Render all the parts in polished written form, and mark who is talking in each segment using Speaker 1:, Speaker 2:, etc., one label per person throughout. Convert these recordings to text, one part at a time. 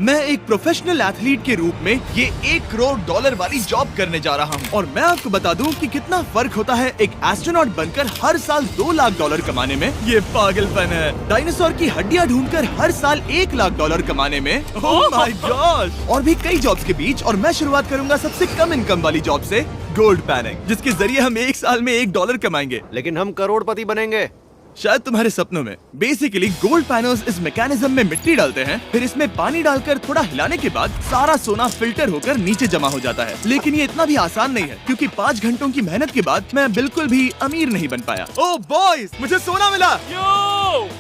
Speaker 1: मैं एक professional athlete के रूप में ये $1 करोड़ वाली जॉब करने जा रहा हूँ। और मैं आपको बता दूँ कि कितना फर्क होता है एक एस्ट्रोनॉट बनकर हर साल $2 लाख कमाने में। ये पागलपन है। डायनासोर की हड्डियाँ ढूंढकर हर साल $1 लाख कमाने में। Oh my God. और भी कई जॉब्स के बीच, और मैं शुरुआत करूंगा सबसे कम इनकम वाली जॉब से, गोल्ड पैनिंग, जिसके जरिए हम एक साल में $1 कमाएंगे।
Speaker 2: लेकिन हम करोड़पति बनेंगे
Speaker 1: शायद तुम्हारे सपनों में। बेसिकली गोल्ड पैनर्स इस मैकेनिज्म में मिट्टी डालते हैं, फिर इसमें पानी डालकर थोड़ा हिलाने के बाद सारा सोना फिल्टर होकर नीचे जमा हो जाता है। लेकिन ये इतना भी आसान नहीं है, क्योंकि 5 घंटों की मेहनत के बाद मैं बिल्कुल भी अमीर नहीं बन पाया। ओह बॉयज, मुझे सोना मिला।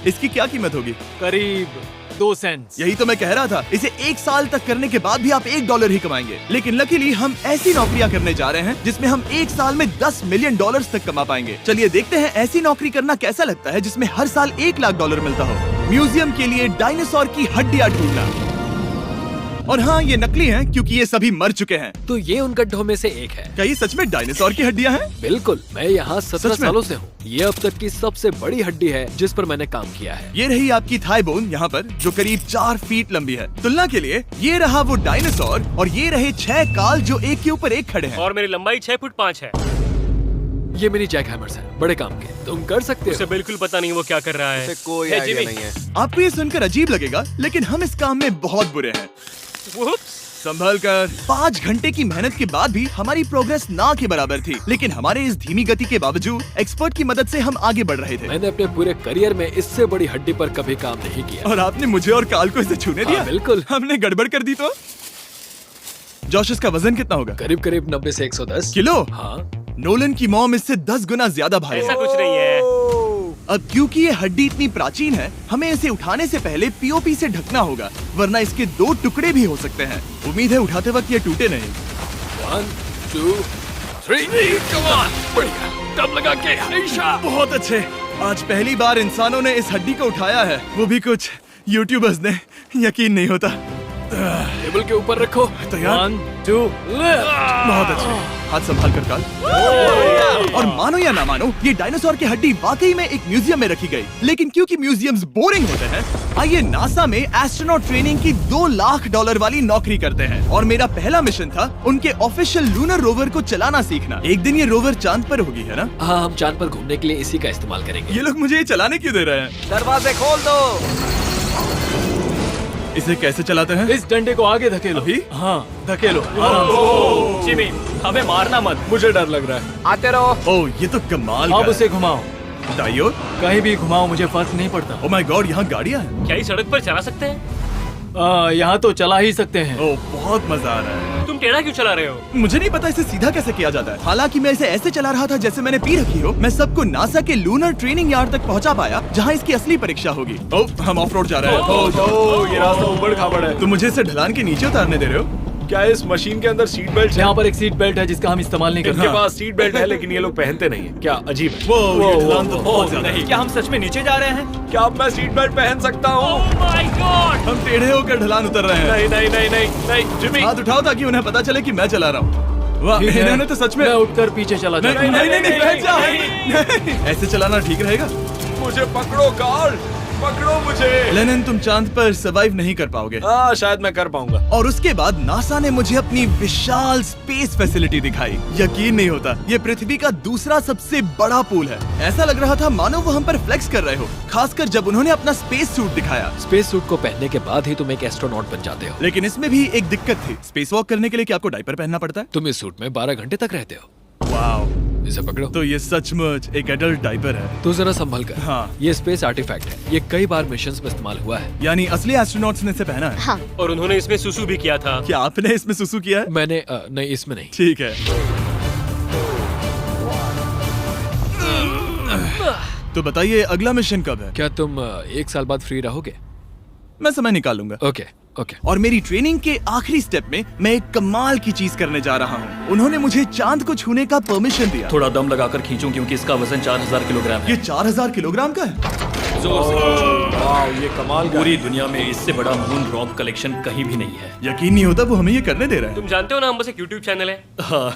Speaker 1: इसकी क्या कीमत होगी?
Speaker 3: करीब 2 सेंट्स।
Speaker 1: यही तो मैं कह रहा था। इसे 1 साल तक करने के बाद भी आप $1 ही कमाएंगे। लेकिन लकीली हम ऐसी नौकरियां करने जा रहे हैं जिसमें हम 1 साल में $10 मिलियन तक कमा पाएंगे। चलिए देखते हैं ऐसी नौकरी करना कैसा लगता है जिसमें हर साल $1 लाख मिलता हो। म्यूजियम के लिए डायनासोर की हड्डियां ढूंढना। और हाँ, ये नकली हैं क्योंकि ये सभी मर चुके हैं।
Speaker 3: तो ये उन गड्ढों में से एक है।
Speaker 1: क्या ये सच में डायनासोर की हड्डियां हैं?
Speaker 3: बिल्कुल, मैं यहाँ 17
Speaker 1: सच में?
Speaker 3: सालों से हूँ। ये अब तक की सबसे बड़ी हड्डी है जिस पर मैंने काम किया है।
Speaker 1: ये रही आपकी थाई बोन यहाँ पर, जो करीब 4 फीट लंबी है। तुलना के लिए ये रहा वो डायनासोर, और ये रहे 6 काल जो एक के ऊपर एक खड़े हैं।
Speaker 4: और मेरी लंबाई 6 फुट 5 है।
Speaker 3: ये मेरी जैक हैमर्स है, बड़े काम के। तुम कर सकते
Speaker 4: उसे
Speaker 3: हो।
Speaker 4: बिल्कुल पता नहीं वो क्या कर रहा है।
Speaker 2: इसे कोई
Speaker 4: हे,
Speaker 2: आइडिया
Speaker 4: जिमी।
Speaker 2: नहीं है।
Speaker 1: आपको ये सुनकर अजीब लगेगा, लेकिन हम इस काम में बहुत बुरे हैं।
Speaker 4: Whoops!
Speaker 1: संभल कर। 5 घंटे की मेहनत के बाद भी हमारी प्रोग्रेस ना के बराबर थी। लेकिन हमारे इस धीमी गति के बावजूद एक्सपर्ट की मदद से हम आगे बढ़ रहे थे।
Speaker 3: मैंने अपने पूरे करियर में इससे बड़ी हड्डी पर कभी काम नहीं किया।
Speaker 1: और आपने मुझे और काल को इसे छूने दिया?
Speaker 3: हाँ, बिल्कुल।
Speaker 1: हमने गड़बड़ कर दी तो? जोश, इसका वजन कितना होगा?
Speaker 3: करीब करीब 90 से 110
Speaker 1: किलो?
Speaker 3: हाँ।
Speaker 1: नोलन की मॉम इससे 10 गुना ज्यादा भारी
Speaker 4: ऐसा
Speaker 1: है।
Speaker 4: कुछ नहीं है।
Speaker 1: अब क्योंकि ये हड्डी इतनी प्राचीन है, हमें इसे उठाने से पहले पीओपी से ढकना होगा, वरना इसके 2 टुकड़े भी हो सकते हैं। उम्मीद है उठाते वक्त ये टूटे नहीं।
Speaker 3: 1 2 3 कम ऑन। बढ़िया, दम लगा के। ऐशा।
Speaker 1: बहुत अच्छे। आज पहली बार इंसानों ने इस हड्डी को उठाया है, वो भी कुछ यूट्यूबर्स ने। यकीन नहीं होता।
Speaker 3: टेबल के ऊपर रखो।
Speaker 1: तैयार?
Speaker 3: 1 2 लिफ्ट।
Speaker 1: बहुत अच्छे। हाथ संभाल कर काल। और मानो या ना मानो, ये डायनासोर की हड्डी वाकई में एक म्यूजियम में रखी गई। लेकिन क्योंकि म्यूजियम्स बोरिंग होते हैं, आइए नासा में एस्ट्रोनॉट ट्रेनिंग की $2 लाख वाली नौकरी करते हैं। और मेरा पहला मिशन था उनके ऑफिशियल लूनर रोवर को चलाना सीखना। एक दिन ये रोवर चांद पर होगी, है ना?
Speaker 3: हाँ, हम चांद पर घूमने के लिए इसी का इस्तेमाल करेंगे।
Speaker 1: ये लोग मुझे ये चलाने क्यों दे रहे हैं?
Speaker 2: दरवाजे खोल दो।
Speaker 1: इसे कैसे चलाते हैं?
Speaker 3: इस डंडे को आगे धकेलो।
Speaker 1: अभी?
Speaker 3: हाँ, धकेलो आराम से।
Speaker 4: जिमी, हमें मारना मत।
Speaker 3: मुझे डर लग रहा है।
Speaker 2: आते रहो।
Speaker 1: ओह, ये तो कमाल का
Speaker 3: अब
Speaker 1: है।
Speaker 3: उसे घुमाओ।
Speaker 1: दाईं ओर?
Speaker 3: कहीं भी घुमाओ, मुझे फर्क नहीं पड़ता।
Speaker 1: ओह माय गॉड, यहाँ गाड़ियाँ हैं।
Speaker 4: क्या इस सड़क पर चला सकते हैं?
Speaker 3: यहाँ तो चला ही सकते हैं।
Speaker 1: ओह, बहुत मजा आ रहा है।
Speaker 4: तुम टेढ़ा क्यों चला रहे हो?
Speaker 1: मुझे नहीं पता इसे सीधा कैसे किया जाता है। हालांकि मैं इसे ऐसे चला रहा था जैसे मैंने पी रखी हो। मैं सबको नासा के लूनर ट्रेनिंग यार्ड तक पहुंचा पाया, जहां इसकी असली परीक्षा होगी। ओह, हम ऑफ रोड जा रहे हैं।
Speaker 3: ये रास्ता ऊबड़ खाबड़ है।
Speaker 1: तुम मुझे इसे ढलान के नीचे उतारने दे रहे हो?
Speaker 5: क्या इस मशीन के अंदर सीट बेल्ट है?
Speaker 3: यहाँ पर एक सीट बेल्ट है जिसका हम इस्तेमाल नहीं करते।
Speaker 5: इनके पास सीट बेल्ट है लेकिन ये लोग पहनते नहीं है। क्या अजीब है।
Speaker 1: वो ये ढलान तो बहुत ज्यादा है।
Speaker 4: क्या हम सच में नीचे जा रहे हैं?
Speaker 5: क्या अब मैं सीट बेल्ट पहन सकता हूँ?
Speaker 4: Oh my God!
Speaker 1: हम टेढ़े होकर ढलान उतर रहे हैं।
Speaker 5: नहीं नहीं नहीं नहीं नहीं जिमी।
Speaker 1: हाथ उठाओ ताकि उन्हें पता चले कि मैं चला रहा हूँ। वाह,
Speaker 3: ठीक है।
Speaker 1: इन्होंने तो सच में।
Speaker 3: मैं उठकर पीछे चला
Speaker 1: नहीं
Speaker 3: जाता
Speaker 1: नहीं
Speaker 3: हूँ।
Speaker 1: नहीं, बैठ जा। नहीं, ऐसे चलाना ठीक रहेगा?
Speaker 5: मुझे पकड़ो कार्ल, पकड़ो मुझे।
Speaker 1: लेनिन, तुम चांद पर सर्वाइव नहीं कर पाओगे।
Speaker 5: हाँ, शायद मैं कर पाऊंगा।
Speaker 1: और उसके बाद नासा ने मुझे अपनी विशाल स्पेस फैसिलिटी दिखाई। यकीन नहीं होता, ये पृथ्वी का दूसरा सबसे बड़ा पूल है। ऐसा लग रहा था मानो वो हम पर फ्लेक्स कर रहे हो, खासकर जब उन्होंने अपना स्पेस सूट दिखाया।
Speaker 3: स्पेस सूट को पहनने के बाद ही तुम एक एस्ट्रोनॉट बन जाते हो।
Speaker 1: लेकिन इसमें भी एक दिक्कत थी। स्पेस वॉक करने के लिए क्या आपको डायपर पहनना पड़ता है?
Speaker 3: तुम इस सूट में 12 घंटे तक रहते हो।
Speaker 1: वाओ,
Speaker 3: इसे पकड़ो।
Speaker 1: तो ये सचमुच एक एडल्ट डायपर है।
Speaker 3: तो जरा संभल कर।
Speaker 1: हाँ।
Speaker 3: ये स्पेस आर्टिफैक्ट है। ये कई बार मिशंस में इस्तेमाल हुआ है।
Speaker 1: यानी असली एस्ट्रोनॉट्स ने इसे पहना है।
Speaker 6: हाँ।
Speaker 4: और उन्होंने इसमें सुसु भी किया था।
Speaker 1: क्या आपने इसमें सुसु किया है?
Speaker 3: मैंने नहीं, इसमें नहीं।
Speaker 1: ठीक है। तो बताइए अगला मिशन कब है?
Speaker 3: क्या तुम 1 साल बाद फ्री रहोगे?
Speaker 1: मैं समय निकाल लूंगा।
Speaker 3: Okay okay.
Speaker 1: और मेरी ट्रेनिंग के आखिरी स्टेप में मैं एक कमाल की चीज करने जा रहा हूँ। उन्होंने मुझे चांद को छूने का परमिशन दिया।
Speaker 7: थोड़ा दम लगाकर खींचूं क्योंकि इसका वजन 4000 किलोग्राम है।
Speaker 1: ये 4000 किलोग्राम का है।
Speaker 3: जोर से।
Speaker 5: वाह, ये कमाल का
Speaker 3: पूरी दुनिया में इससे बड़ा मून रॉक कलेक्शन कहीं भी नहीं है।
Speaker 1: यकीन नहीं होता वो हमें ये करने दे रहा है।
Speaker 4: तुम जानते हो ना, हम बस एक यूट्यूब चैनल है।
Speaker 3: हाँ।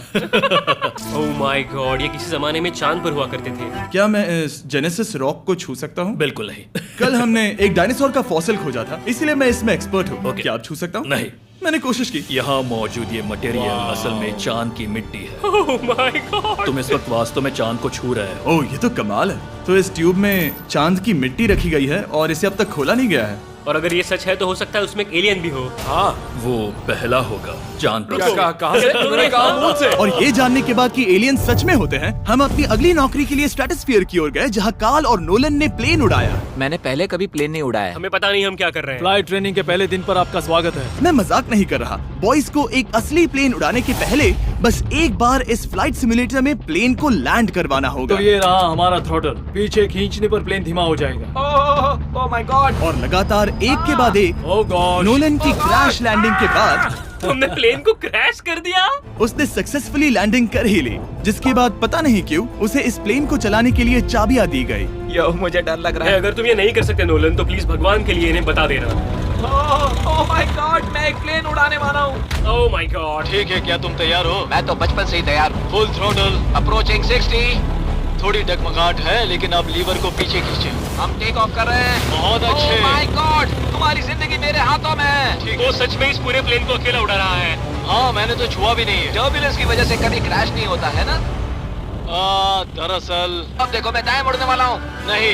Speaker 4: ओह माय गॉड, ये किसी जमाने में चांद पर हुआ करते थे।
Speaker 1: क्या मैं इस जेनेसिस रॉक को छू सकता हूँ?
Speaker 3: बिल्कुल नहीं।
Speaker 1: कल हमने एक डायनासोर का फॉसिल खोजा था, इसलिए मैं इसमें एक्सपर्ट हूँ।
Speaker 3: Okay.
Speaker 1: क्या आप छू सकता हूँ?
Speaker 3: नहीं।
Speaker 1: मैंने कोशिश की।
Speaker 3: यहाँ मौजूद ये मटेरियल असल में चांद की मिट्टी है।
Speaker 4: Oh my God.
Speaker 3: तुम इस वक्त वास्तव में चांद को छू रहे हो।
Speaker 1: ओह, ये तो कमाल है। तो इस ट्यूब में चांद की मिट्टी रखी गई है और इसे अब तक खोला नहीं गया है।
Speaker 4: और अगर ये सच है तो हो सकता है उसमें एक एलियन भी हो।
Speaker 5: हाँ,
Speaker 3: वो पहला होगा चांद पर।
Speaker 5: क्या कहा? कहाँ से? तुमने कहा मून से।
Speaker 1: और ये जानने के बाद कि एलियन सच में होते हैं, हम अपनी अगली नौकरी के लिए स्ट्रेटोस्फीयर की ओर गए, जहाँ कार्ल और नोलन ने प्लेन उड़ाया।
Speaker 2: मैंने पहले कभी प्लेन नहीं उड़ाया।
Speaker 4: हमें पता नहीं हम क्या कर रहे हैं।
Speaker 5: फ्लाइट ट्रेनिंग के पहले दिन पर आपका स्वागत है।
Speaker 1: मैं मजाक नहीं कर रहा। बॉयज को एक असली प्लेन उड़ाने के पहले बस एक बार इस फ्लाइट सिमुलेटर में प्लेन को लैंड करवाना होगा।
Speaker 5: तो ये रहा हमारा थ्रॉटल। पीछे खींचने पर प्लेन धीमा हो जाएगा। Oh my God.
Speaker 1: और लगातार एक के बाद एक
Speaker 5: ओह गॉड।
Speaker 1: नोलन की क्रैश लैंडिंग के बाद
Speaker 4: तुमने प्लेन को क्रैश कर दिया।
Speaker 1: उसने सक्सेसफुली लैंडिंग कर ही ली, जिसके बाद पता नहीं क्यों उसे इस प्लेन को चलाने के लिए चाबियां दी गई।
Speaker 2: यो, मुझे डर लग रहा है।
Speaker 4: अगर तुम ये नहीं कर सकते नोलन, तो प्लीज भगवान के लिए इन्हें बता देना।
Speaker 5: ओह माय गॉड, मैं एक प्लेन उड़ाने वाला हूँ।
Speaker 4: Oh my God.
Speaker 6: ठीक है, क्या तुम तैयार हो?
Speaker 2: मैं तो बचपन से ही तैयार हूँ।
Speaker 6: Full throttle.
Speaker 2: अप्रोचिंग 60।
Speaker 6: थोड़ी डगमगाहट है, लेकिन अब लीवर को पीछे खींचे।
Speaker 2: हम टेक ऑफ कर रहे हैं।
Speaker 6: बहुत अच्छे।
Speaker 2: ओह माय गॉड, तुम्हारी जिंदगी मेरे हाथों में है।
Speaker 6: ठीक
Speaker 4: वो
Speaker 6: है।
Speaker 4: सच में इस पूरे प्लेन को अकेला उड़ा रहा है।
Speaker 6: हाँ, मैंने तो छुआ भी नहीं है।
Speaker 2: टर्बुलेंस की वजह से कभी क्रैश नहीं होता है ना।
Speaker 6: दरअसल
Speaker 2: अब देखो, मैं दाएं मुड़ने वाला हूँ।
Speaker 6: नहीं।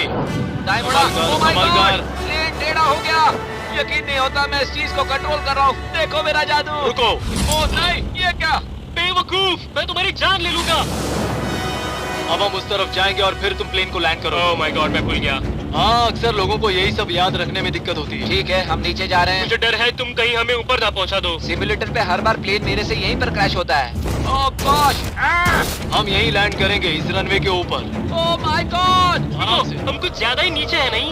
Speaker 2: दाएं मुड़ा।
Speaker 6: संभल कर,
Speaker 2: ओह माय
Speaker 6: संभल
Speaker 2: गॉड,
Speaker 6: कर।
Speaker 2: प्लेन टेढ़ा हो गया। यकीन नहीं होता मैं इस चीज को कंट्रोल कर रहा हूँ। देखो मेरा जादू।
Speaker 6: रुको।
Speaker 2: ओह नहीं, ये क्या?
Speaker 4: बेवकूफ, मैं तुम्हारी जान ले लूंगा।
Speaker 6: अब हम उस तरफ जाएंगे और फिर तुम प्लेन को लैंड करो।
Speaker 4: ओह माय गॉड, मैं भूल गया।
Speaker 6: हाँ, अक्सर लोगों को यही सब याद रखने में दिक्कत होती है।
Speaker 2: ठीक है, हम नीचे जा रहे हैं।
Speaker 4: मुझे डर है तुम कहीं हमें ऊपर ना पहुंचा दो।
Speaker 2: सिमुलेटर पे हर बार प्लेन मेरे से यहीं पर क्रैश होता है। ओह गॉश।
Speaker 6: हम यहीं लैंड करेंगे, इस रनवे के ऊपर।
Speaker 2: Oh my God.
Speaker 6: आराम से।
Speaker 4: हम कुछ ज्यादा ही नीचे है नहीं?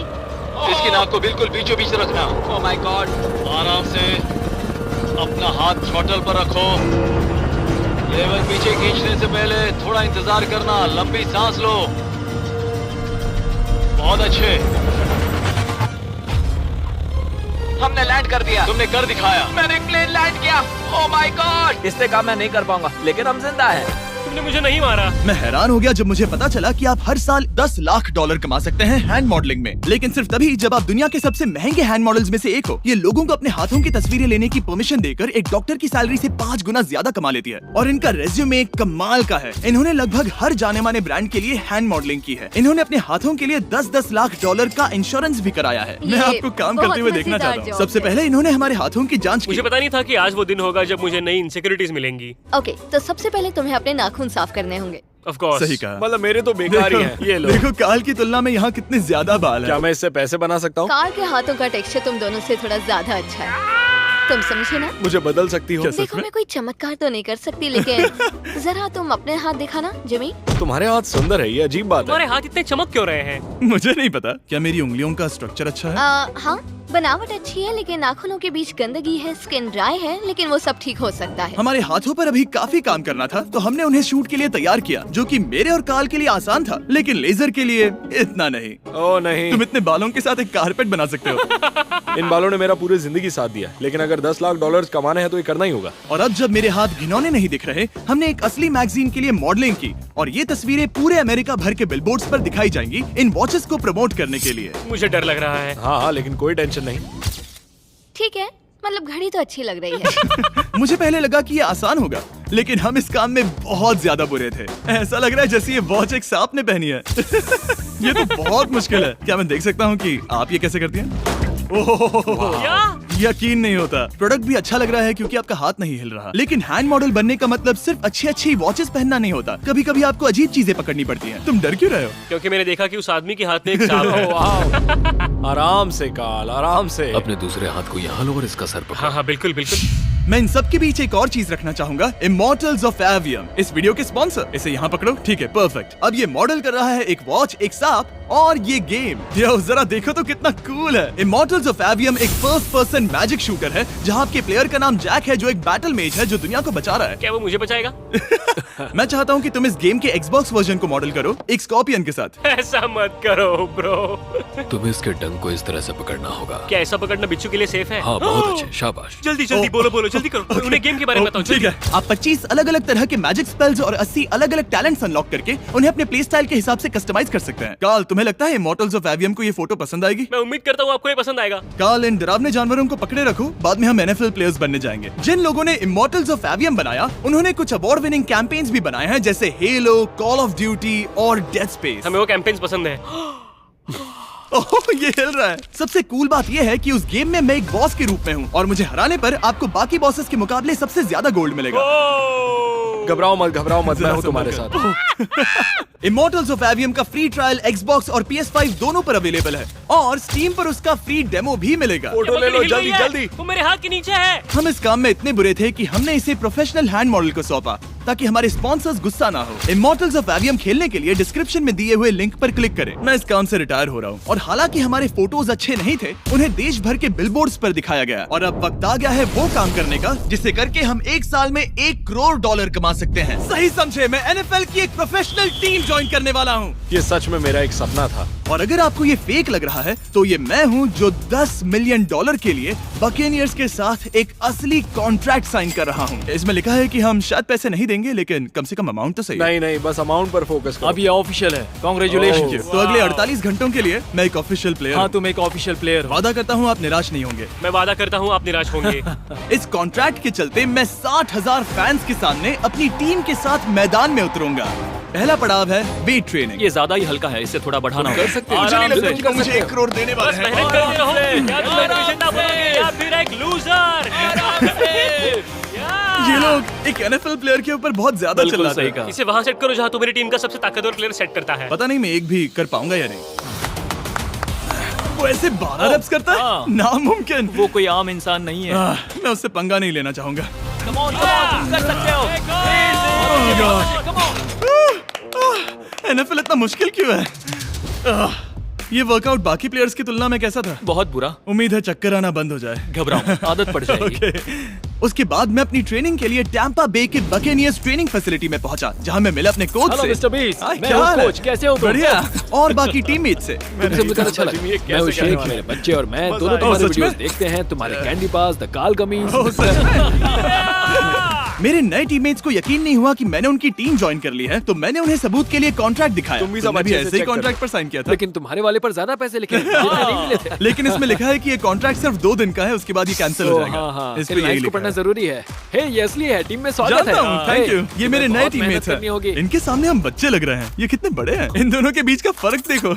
Speaker 6: इसकी नाक को बिल्कुल बीचों बीच रखना।
Speaker 2: Oh my God.
Speaker 6: आराम से। अपना हाथ थ्रॉटल पर रखो। लेवल पीछे खींचने से पहले थोड़ा इंतजार करना। लंबी सांस लो। बहुत अच्छे।
Speaker 2: हमने लैंड कर दिया।
Speaker 6: तुमने कर दिखाया।
Speaker 2: मैंने प्लेन लैंड किया। Oh my God. इससे काम मैं नहीं कर पाऊंगा, लेकिन हम जिंदा हैं।
Speaker 4: तुमने मुझे नहीं मारा।
Speaker 1: मैं हैरान हो गया जब मुझे पता चला कि आप हर साल 10 लाख डॉलर कमा सकते हैं हैंड मॉडलिंग में, लेकिन सिर्फ तभी जब आप दुनिया के सबसे महंगे हैंड मॉडल्स में से एक हो। ये लोगों को अपने हाथों की तस्वीरें लेने की परमिशन देकर एक डॉक्टर की सैलरी से 5 गुना ज्यादा कमा लेती है। और इनका रेज्यूमे कमाल का है। इन्होंने लगभग हर जाने माने ब्रांड के लिए हैंड मॉडलिंग की है। इन्होंने अपने हाथों के लिए 10-10 लाख डॉलर का इंश्योरेंस भी कराया है। मैं
Speaker 7: ये
Speaker 1: आपको काम करते हुए
Speaker 7: बहुत
Speaker 1: देखना
Speaker 7: मजेदार
Speaker 1: चाहता हूँ।
Speaker 7: जॉब
Speaker 1: सबसे
Speaker 7: है।
Speaker 1: पहले इन्होंने हमारे हाथों की जांच की।
Speaker 4: मुझे पता नहीं था कि आज वो दिन होगा जब मुझे नई इनसिक्योरिटीज मिलेंगी।
Speaker 7: ओके, तो सबसे पहले तुम्हें अपने नाखून साफ करने होंगे।
Speaker 4: Of course.
Speaker 1: सही कहा।
Speaker 5: मतलब मेरे तो बेकार ही हैं। ये लो।
Speaker 1: देखो काल की तुलना में यहाँ कितने ज्यादा बाल
Speaker 5: क्या
Speaker 1: हैं।
Speaker 5: मैं इससे पैसे बना सकता हूँ?
Speaker 7: कार के हाथों का टेक्सचर तुम दोनों से थोड़ा ज्यादा अच्छा है। तुम समझे ना?
Speaker 5: मुझे बदल सकती हो?
Speaker 7: देखो, मैं कोई चमत्कार तो नहीं कर सकती, लेकिन जरा तुम अपने हाथ दिखाना जिमी।
Speaker 5: तुम्हारे हाथ सुंदर है, ये अजीब बात
Speaker 4: तुम्हारे
Speaker 5: है।
Speaker 4: हाथ इतने चमक क्यों रहे हैं?
Speaker 1: मुझे नहीं पता। क्या मेरी उंगलियों का स्ट्रक्चर अच्छा है?
Speaker 7: हाँ, बनावट अच्छी है, लेकिन नाखूनों के बीच गंदगी है, स्किन ड्राई है, लेकिन वो सब ठीक हो सकता है।
Speaker 1: हमारे हाथों पर अभी काफी काम करना था, तो हमने उन्हें शूट के लिए तैयार किया, जो कि मेरे और काल के लिए आसान था, लेकिन लेजर के लिए इतना नहीं।
Speaker 5: ओह नहीं।
Speaker 1: तुम इतने बालों के साथ एक कारपेट बना सकते हो।
Speaker 5: इन बालों ने मेरा पूरी जिंदगी साथ दिया, लेकिन अगर 10 लाख डॉलर कमाने हैं तो ये करना ही होगा।
Speaker 1: और अब जब मेरे हाथ घिनौने नहीं दिख रहे, हमने एक असली मैगजीन के लिए मॉडलिंग की, और ये तस्वीरें पूरे अमेरिका भर के बिलबोर्ड्स पर दिखाई जाएंगी इन वॉचेस को प्रमोट करने के लिए।
Speaker 4: मुझे डर लग रहा है।
Speaker 5: हाँ हाँ, लेकिन कोई टेंशन नहीं।
Speaker 7: ठीक है, मतलब घड़ी तो अच्छी लग रही है।
Speaker 1: मुझे पहले लगा कि ये आसान होगा, लेकिन हम इस काम में बहुत ज्यादा बुरे थे। ऐसा लग रहा है जैसे ये वॉच एक सांप ने पहनी है। ये तो बहुत मुश्किल है। क्या मैं देख सकता हूँ कि आप ये कैसे करती हैं? ओह,
Speaker 4: क्या?
Speaker 1: यकीन नहीं होता। प्रोडक्ट भी अच्छा लग रहा है क्योंकि आपका हाथ नहीं हिल रहा। लेकिन हैंड मॉडल बनने का मतलब सिर्फ अच्छी वॉचेस पहनना नहीं होता। कभी कभी आपको अजीब चीजें पकड़नी पड़ती हैं। तुम डर क्यों रहे हो?
Speaker 4: क्योंकि मैंने देखा कि उस आदमी के हाथ में एक सांप है।
Speaker 5: वाह। आराम से काल, आराम से।
Speaker 3: अपने दूसरे हाथ को यहाँ लो और इसका सर पकड़ो।
Speaker 4: हाँ हाँ, बिल्कुल बिल्कुल।
Speaker 1: मैं इन सब के बीच एक और चीज रखना चाहूंगा, इमॉर्टल्स ऑफ एवियम, इस वीडियो के स्पॉन्सर। इसे यहाँ पकड़ो, ठीक है, परफेक्ट। अब ये मॉडल कर रहा है एक वॉच, एक सांप और ये गेम। यो जरा देखो तो कितना कूल है। इमॉर्टल्स ऑफ एवियम एक फर्स्ट पर्सन मैजिक शूटर है जहाँ आपके प्लेयर का नाम जैक है, जो एक बैटल मेज है जो दुनिया को बचा रहा है।
Speaker 4: क्या वो मुझे बचाएगा?
Speaker 1: मैं चाहता हूँ कि तुम इस गेम के Xbox वर्जन को मॉडल करो एक स्कॉर्पियन के साथ।
Speaker 4: ऐसा मत करो ब्रो।
Speaker 3: तुम्हें इसके डंक को इस तरह से पकड़ना होगा।
Speaker 4: क्या ऐसा पकड़ना बिच्छू के लिए सेफ है?
Speaker 3: हाँ, बहुत अच्छे, शाबाश।
Speaker 4: जल्दी जल्दी बोलो जल्दी करो। उन्हें गेम के बारे में बताओ।
Speaker 1: ठीक है, आप 25 अलग अलग तरह के मैजिक स्पेल्स और 80 अलग अलग टैलेंट्स अनलॉक करके उन्हें अपने प्ले स्टाइल के हिसाब से कस्टमाइज कर सकते हैं। कार्ल, तुम्हें लगता है इमॉर्टल्स ऑफ एवियम को ये फोटो पसंद आएगी?
Speaker 4: मैं उम्मीद करता हूँ आपको ये पसंद आएगा।
Speaker 1: कार्ल, इन डरावने जानवरों को पकड़े रखो, बाद में हम NFL प्लेयर्स बनने जाएंगे। जिन लोगों ने इमॉर्टल्स ऑफ एवियम बनाया उन्होंने कुछ अवार्ड विनिंग कैंपेन्स भी बनाए हैं, जैसे हेलो, कॉल ऑफ ड्यूटी और डेड स्पेस।
Speaker 4: हमें वो कैंपेन्स पसंद है।
Speaker 1: ओह, ये हिल रहा है। सबसे कूल बात ये है कि उस गेम में मैं एक बॉस के रूप में हूँ और मुझे हराने पर आपको बाकी बॉसेस के मुकाबले सबसे ज्यादा गोल्ड मिलेगा।
Speaker 3: घबराओ मत, मैं हूँ तुम्हारे साथ।
Speaker 1: इमॉर्टल्स ऑफ एवियम का फ्री ट्रायल Xbox और PS5 दोनों पर अवेलेबल है और Steam पर उसका फ्री डेमो भी मिलेगा।
Speaker 3: फोटो ले लो जल्दी जल्दी।
Speaker 4: वो मेरे हाथ के नीचे है।
Speaker 1: हम इस काम में इतने बुरे थे कि हमने इसे प्रोफेशनल हैंड मॉडल को सौंपा ताकि हमारे स्पॉन्सर्स गुस्सा ना हो। इमॉर्टल्स ऑफ एवियम खेलने के लिए डिस्क्रिप्शन में दिए हुए लिंक पर क्लिक करें। मैं इस काम से रिटायर हो रहा हूँ और हालांकि हमारे फोटोज अच्छे नहीं थे, उन्हें देश भर के बिलबोर्ड्स पर दिखाया गया और अब वक्त आ गया है वो काम करने का जिसे करके हम एक साल में $1 करोड़ कमा सकते हैं। सही समझे, मैं NFL की एक प्रोफेशनल टीम ज्वाइन करने वाला हूँ।
Speaker 3: ये सच में मेरा एक सपना था।
Speaker 1: और अगर आपको ये फेक लग रहा है तो ये मैं हूँ जो $10 मिलियन के लिए बकेनियर्स के साथ एक असली कॉन्ट्रैक्ट साइन कर रहा हूँ। इसमें लिखा है कि हम शायद पैसे नहीं देंगे, लेकिन कम से कम अमाउंट तो सही।
Speaker 3: नहीं, बस अमाउंट पर फोकस करो।
Speaker 5: अब ये ऑफिशियल है। कांग्रेचुलेशन।
Speaker 1: तो अगले 48 घंटों के लिए मैं एक ऑफिशियल प्लेयर
Speaker 5: हाँ, तुम एक ऑफिशियल प्लेयर हो।
Speaker 1: वादा करता हूँ आप निराश नहीं होंगे।
Speaker 4: मैं वादा करता हूँ आप निराश होंगे।
Speaker 1: इस कॉन्ट्रैक्ट के चलते मैं 60,000 फैंस के सामने अपनी टीम के साथ मैदान में उतरूंगा। पहला पड़ाव है वेट ट्रेनिंग।
Speaker 8: ये ज्यादा ही हल्का है, इससे थोड़ा बढ़ाना
Speaker 3: कर सकते हैं।
Speaker 1: मुझे नहीं लगता कि
Speaker 3: कर
Speaker 1: मुझे
Speaker 3: सकते हैं।
Speaker 1: 1 करोड़ देने वाले
Speaker 4: बस
Speaker 1: हैं।
Speaker 4: मेहनत करते रहो। या तुम मोटिवेशन ना बनोगे या फिर एक लूजर।
Speaker 1: ये लोग एक NFL प्लेयर के ऊपर बहुत ज्यादा
Speaker 8: बिल्कुल
Speaker 1: चिल्लाते
Speaker 8: सही
Speaker 1: हैं।
Speaker 8: कहा।
Speaker 4: इसे वहाँ सेट करो जहाँ तुम्हारी टीम का सबसे ताकतवर प्लेयर सेट करता है।
Speaker 1: पता नहीं मैं एक भी कर पाऊंगा या नहीं। वो ऐसे 12 रेप्स करता
Speaker 8: हाँ।
Speaker 1: है, नामुमकिन।
Speaker 8: वो कोई आम इंसान नहीं है।
Speaker 1: मैं उससे पंगा नहीं लेना चाहूंगा।
Speaker 8: Come on, तुम कर सकते हो।
Speaker 1: NFL इतना मुश्किल क्यों है? ये वर्कआउट बाकी प्लेयर्स की तुलना में कैसा था?
Speaker 8: बहुत बुरा।
Speaker 1: उम्मीद है चक्कर आना बंद हो जाए।
Speaker 8: घबराओ, आदत पड़ जाएगी।
Speaker 1: ओके। उसके बाद मैं अपनी ट्रेनिंग के लिए टैंपा बे के बकेनियर्स ट्रेनिंग फैसिलिटी में पहुंचा, जहां मैं मिला अपने कोच
Speaker 5: हेलो
Speaker 1: से।
Speaker 5: मिस्टर बीस्ट,
Speaker 1: हाय,
Speaker 5: मैं
Speaker 1: क्या
Speaker 5: हूँ
Speaker 1: हाल है?
Speaker 5: कोच, कैसे हो तुम?
Speaker 1: बढ़िया। और बाकी टीममेट से।
Speaker 3: तुमसे मिलकर अच्छा लगा। मैं हूँ शेख, मेरे बच्चे और मैं दोनों तुम्हारे
Speaker 1: सच में?
Speaker 3: वीडियोस देखते हैं। तुम्हारे कैंडी पास, द काल कमीज।
Speaker 1: ओह, सच में? मेरे नए टीममेट्स को यकीन नहीं हुआ कि मैंने उनकी टीम ज्वाइन कर ली है, तो मैंने उन्हें सबूत के लिए कॉन्ट्रैक्ट दिखाया।
Speaker 3: तुम भी सब
Speaker 1: तुमने भी
Speaker 3: अच्छे से
Speaker 1: ऐसे ही
Speaker 3: check
Speaker 1: कॉन्ट्रैक्ट
Speaker 3: करो।
Speaker 1: पर साइन किया था।
Speaker 3: लेकिन तुम्हारे वाले पर ज्यादा पैसे लिखे हैं। जितने नहीं मिले थे।
Speaker 1: लेकिन इसमें लिखा है कि ये कॉन्ट्रैक्ट सिर्फ 2 दिन का है, उसके बाद ये कैंसिल हो जाएगा।
Speaker 3: हाँ,
Speaker 1: इस पे
Speaker 3: इन
Speaker 1: यही
Speaker 3: लाइन्स को
Speaker 1: लिखा
Speaker 3: पढ़ना
Speaker 1: है।
Speaker 3: जरूरी है। हे, ये असली है, टीम में स्वागत है।
Speaker 1: जानता हूँ, थैंक यू। ये मेरे नए
Speaker 3: बहुत मेहनत
Speaker 1: टीममेट्स
Speaker 3: करनी होगी।
Speaker 1: हैं। इनके सामने हम बच्चे लग रहे हैं। ये कितने बड़े हैं। इन दोनों के बीच का फर्क देखो।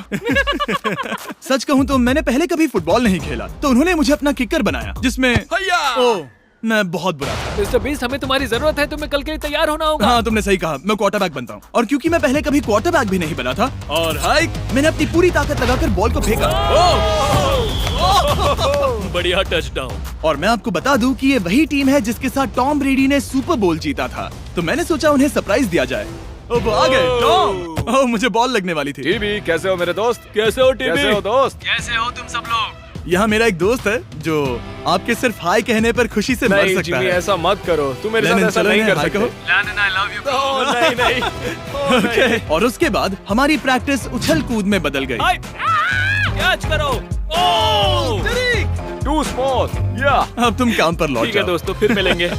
Speaker 1: सच कहूँ तो मैंने पहले कभी फुटबॉल नहीं खेला, तो उन्होंने मुझे अपना किकर बनाया, जिसमें ओह, मैं बहुत बुरा था।
Speaker 3: मिस्टर बीस्ट, हमें तुम्हारी जरूरत है। तुम्हें कल के लिए तैयार होना होगा।
Speaker 1: हाँ, तुमने सही कहा। मैं क्वार्टरबैक बनता हूँ और क्योंकि मैं पहले कभी क्वार्टरबैक भी नहीं बना था और हाइक, मैंने अपनी पूरी ताकत लगाकर बॉल को फेंका।
Speaker 8: बढ़िया टचडाउन।
Speaker 1: और मैं आपको बता दूं कि ये वही टीम है जिसके साथ टॉम ब्रेडी ने सुपर बोल जीता था, तो मैंने सोचा उन्हें सरप्राइज दिया जाए। ओ, वो आ गए टॉम। ओह, मुझे बॉल लगने वाली थी।
Speaker 3: टीबी, कैसे हो मेरे दोस्त?
Speaker 8: कैसे हो टीबी?
Speaker 3: कैसे हो दोस्त?
Speaker 5: कैसे हो तुम सब लोग?
Speaker 1: यहाँ मेरा एक दोस्त है जो आपके सिर्फ हाय कहने पर खुशी से मर
Speaker 3: नहीं
Speaker 1: सकता
Speaker 3: जिमी,
Speaker 1: है।
Speaker 3: ऐसा मत करो। तुम मेरे साथ
Speaker 1: लेनिन,
Speaker 3: ऐसा
Speaker 1: चलो
Speaker 3: नहीं
Speaker 1: इन्हें
Speaker 3: कर
Speaker 1: हाय
Speaker 3: सकते।
Speaker 1: कहो।
Speaker 5: London, I love you, bro.
Speaker 3: Oh, नहीं।
Speaker 1: ओके। और उसके बाद हमारी प्रैक्टिस उछल कूद में बदल गई।
Speaker 8: हाय, कैच करो। ओह,
Speaker 3: टू स्मॉल। या
Speaker 1: अब तुम काम पर लौट
Speaker 8: ठीक है
Speaker 1: जाओ।
Speaker 8: दोस्तों, फिर मिलेंगे।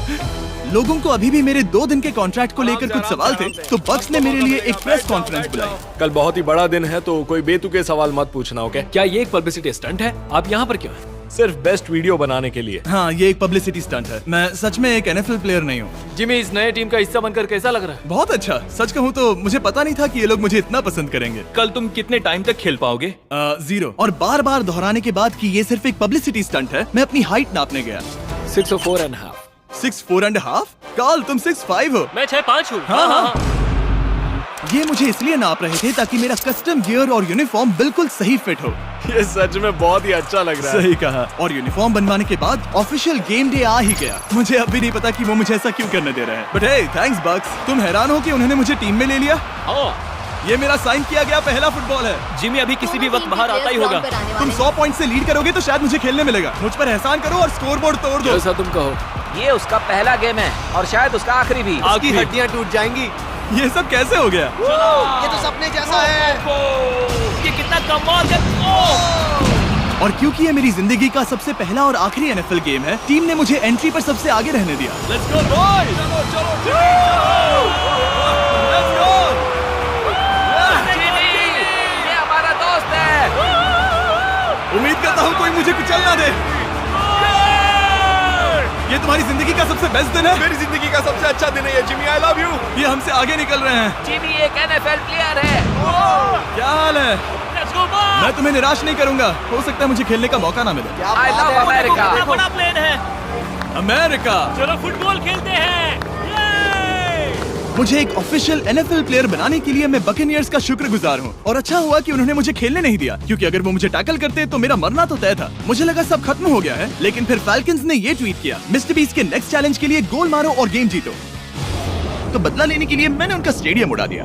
Speaker 1: लोगों को अभी भी मेरे 2 दिन के कॉन्ट्रैक्ट को लेकर कुछ सवाल थे, तो बक्स ने मेरे लिए एक प्रेस कॉन्फ्रेंस बुलाई।
Speaker 3: कल बहुत ही बड़ा दिन है, तो कोई बेतुके सवाल मत पूछना, ओके?
Speaker 8: क्या ये एक पब्लिसिटी स्टंट है? आप यहाँ पर क्यों हैं?
Speaker 3: सिर्फ बेस्ट वीडियो बनाने के लिए।
Speaker 1: हाँ, ये एक पब्लिसिटी स्टंट है। मैं सच में एक NFL प्लेयर नहीं हूँ।
Speaker 5: जिमी, इस नए टीम का हिस्सा बनकर कैसा लग रहा है?
Speaker 1: बहुत अच्छा। सच कहूँ तो मुझे पता नहीं था कि ये लोग मुझे इतना पसंद करेंगे।
Speaker 8: कल तुम कितने टाइम तक खेल पाओगे?
Speaker 1: 0। और बार बार दोहराने के बाद कि ये सिर्फ एक पब्लिसिटी स्टंट है, मैं अपनी हाइट नापने गया।
Speaker 3: 6'4.5".
Speaker 1: 6'4.5"? कार्ल, तुम 6'5" हो।
Speaker 4: मैं 6'5" हूँ।
Speaker 1: हाँ, हाँ। ये मुझे इसलिए नाप रहे थे ताकि मेरा कस्टम गियर और यूनिफॉर्म बिल्कुल सही फिट हो।
Speaker 3: ये सच में बहुत ही अच्छा लग रहा है।
Speaker 1: सही कहा। और यूनिफॉर्म बनवाने के बाद ऑफिशियल गेम डे आ ही गया। मुझे अब भी नहीं पता कि वो मुझे ऐसा क्यों करने दे रहे हैं। बट हे, थैंक्स बक्स। तुम हैरान हो कि उन्होंने मुझे टीम में ले लिया? ये मेरा साइन किया गया पहला फुटबॉल है।
Speaker 8: जिमी अभी किसी भी वक्त बाहर आता ही होगा।
Speaker 1: तुम 100 पॉइंट से लीड करोगे तो शायद मुझे खेलने मिलेगा। मुझ पर एहसान करो और स्कोर बोर्ड तोड़ दो।
Speaker 3: जैसा तुम कहो।
Speaker 2: ये उसका पहला गेम है और शायद उसका आखिरी भी।
Speaker 1: उसकी हड्डियां टूट जाएंगी। ये सब कैसे हो गया?
Speaker 2: ये तो सपने जैसा है।
Speaker 8: ये कितना कमाल है।
Speaker 1: और क्योंकि ये मेरी जिंदगी का सबसे पहला और आखिरी NFL गेम है, टीम ने मुझे एंट्री पर सबसे आगे रहने दिया।
Speaker 8: Let's go boys.
Speaker 2: ये हमारा दोस्त है।
Speaker 1: उम्मीद करता हूँ कोई मुझे कुचल ना दे। ये तुम्हारी जिंदगी का सबसे बेस्ट दिन है।
Speaker 3: मेरी जिंदगी का सबसे अच्छा दिन है ये जिमी। I love you.
Speaker 1: ये हमसे आगे निकल रहे हैं।
Speaker 2: जिमी एक NFL प्लेयर है।
Speaker 1: क्या हाल है?
Speaker 8: Let's go boys.
Speaker 1: मैं तुम्हें निराश नहीं करूंगा। हो सकता है मुझे खेलने का मौका ना मिले।
Speaker 2: I love America.
Speaker 8: कितना बड़ा प्लेन है।
Speaker 1: अमेरिका।
Speaker 8: चलो फुटबॉल खेलते हैं।
Speaker 1: मुझे एक ऑफिशियल NFL प्लेयर बनाने के लिए मैं बकेनियर्स का शुक्रगुजार हूँ। और अच्छा हुआ कि उन्होंने मुझे खेलने नहीं दिया, क्योंकि अगर वो मुझे टैकल करते तो मेरा मरना तो तय था। मुझे लगा सब खत्म हो गया है, लेकिन फिर फैल्कन्स ने ये ट्वीट किया, मिस्टर बीस्ट के नेक्स्ट चैलेंज के लिए गोल मारो और गेम जीतो। तो बदला लेने के लिए मैंने उनका स्टेडियम उड़ा दिया।